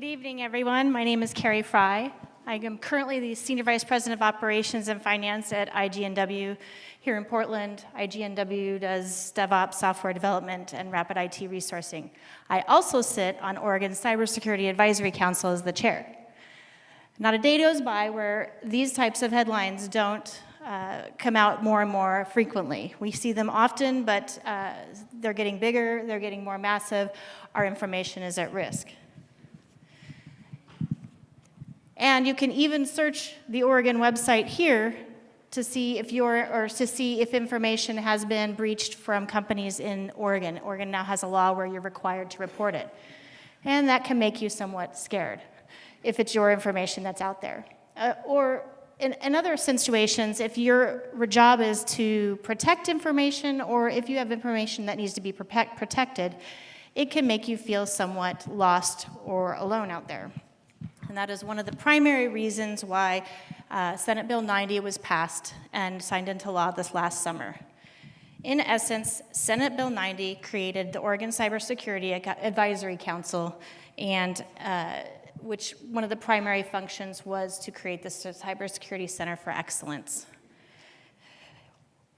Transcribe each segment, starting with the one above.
evening, everyone. My name is Kerri Fry. I am currently the Senior Vice President of Operations and Finance at IGNW here in Portland. IGNW does DevOps, software development, and rapid IT resourcing. I also sit on Oregon's Cybersecurity Advisory Council as the chair. Not a day goes by where these types of headlines don't come out more and more frequently. We see them often, but they're getting bigger, they're getting more massive. Our information is at risk. And you can even search the Oregon website here to see if information has been breached from companies in Oregon. Oregon now has a law where you're required to report it. And that can make you somewhat scared if it's your information that's out there. Or in other situations, if your job is to protect information, or if you have information that needs to be protected, it can make you feel somewhat lost or alone out there. And that is one of the primary reasons why Senate Bill 90 was passed and signed into law this last summer. In essence, Senate Bill 90 created the Oregon Cybersecurity Advisory Council, and which one of the primary functions was to create the Cybersecurity Center for Excellence.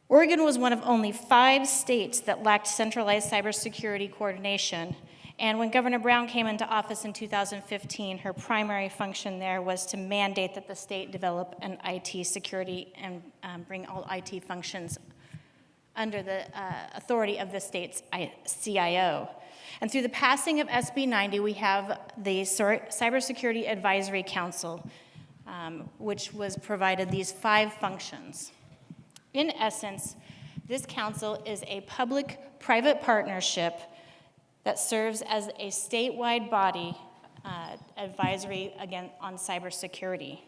Oregon was one of only 5 states that lacked centralized cybersecurity coordination. And when Governor Brown came into office in 2015, her primary function there was to mandate that the state develop an IT security and bring all IT functions under the authority of the state's CIO. And through the passing of SB 90, we have the Cybersecurity Advisory Council, which was provided these 5 functions. In essence, this council is a public-private partnership that serves as a statewide body advisory again on cybersecurity.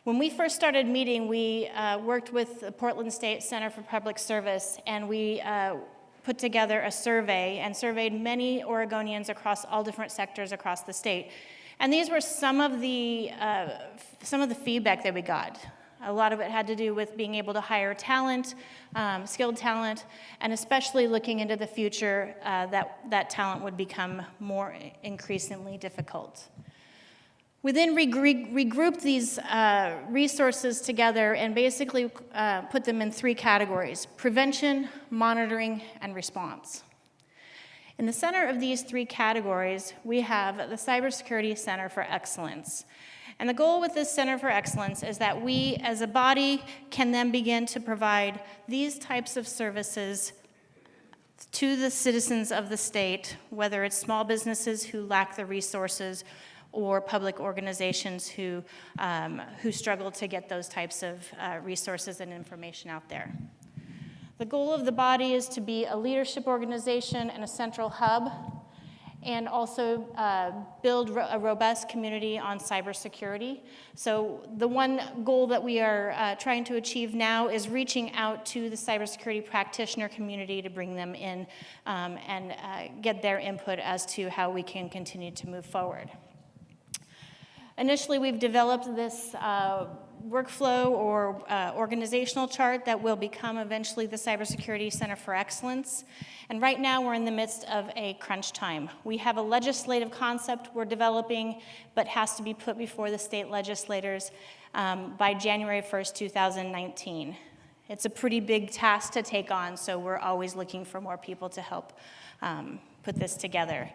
When we first started meeting, we worked with the Portland State Center for Public Service, and we put together a survey and surveyed many Oregonians across all different sectors across the state. And these were some of the feedback that we got. A lot of it had to do with being able to hire talent, skilled talent, and especially looking into the future, that talent would become more increasingly difficult. We then regrouped these resources together and basically put them in 3 categories: prevention, monitoring, and response. In the center of these 3 categories, we have the Cybersecurity Center for Excellence. And the goal with this Center for Excellence is that we, as a body, can then begin to provide these types of services to the citizens of the state, whether it's small businesses who lack the resources or public organizations who struggle to get those types of resources and information out there. The goal of the body is to be a leadership organization and a central hub, and also build a robust community on cybersecurity. So the one goal that we are trying to achieve now is reaching out to the cybersecurity practitioner community to bring them in and get their input as to how we can continue to move forward. Initially, we've developed this workflow or organizational chart that will become eventually the Cybersecurity Center for Excellence. And right now, we're in the midst of a crunch time. We have a legislative concept we're developing, but has to be put before the state legislators by January 1st, 2019. It's a pretty big task to take on, so we're always looking for more people to help put this together.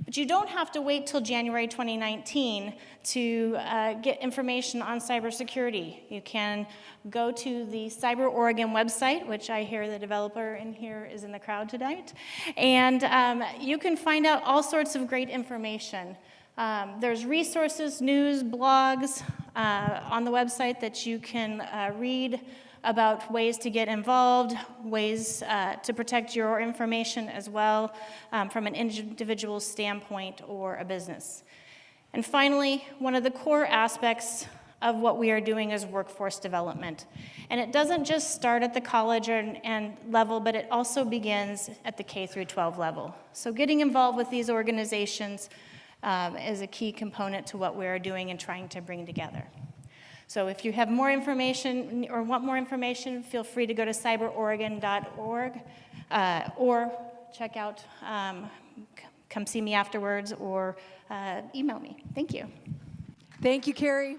But you don't have to wait till January 2019 to get information on cybersecurity. You can go to the Cyber Oregon website, which I hear the developer in here is in the crowd tonight, and you can find out all sorts of great information. There's resources, news, blogs on the website that you can read about ways to get involved, ways to protect your information as well from an individual standpoint or a business. And finally, one of the core aspects of what we are doing is workforce development. And it doesn't just start at the college and level, but it also begins at the K through 12 level. So getting involved with these organizations is a key component to what we are doing and trying to bring together. So if you have more information or want more information, feel free to go to cyberoregon.org or check out come see me afterwards or email me. Thank you. Thank you, Kerri.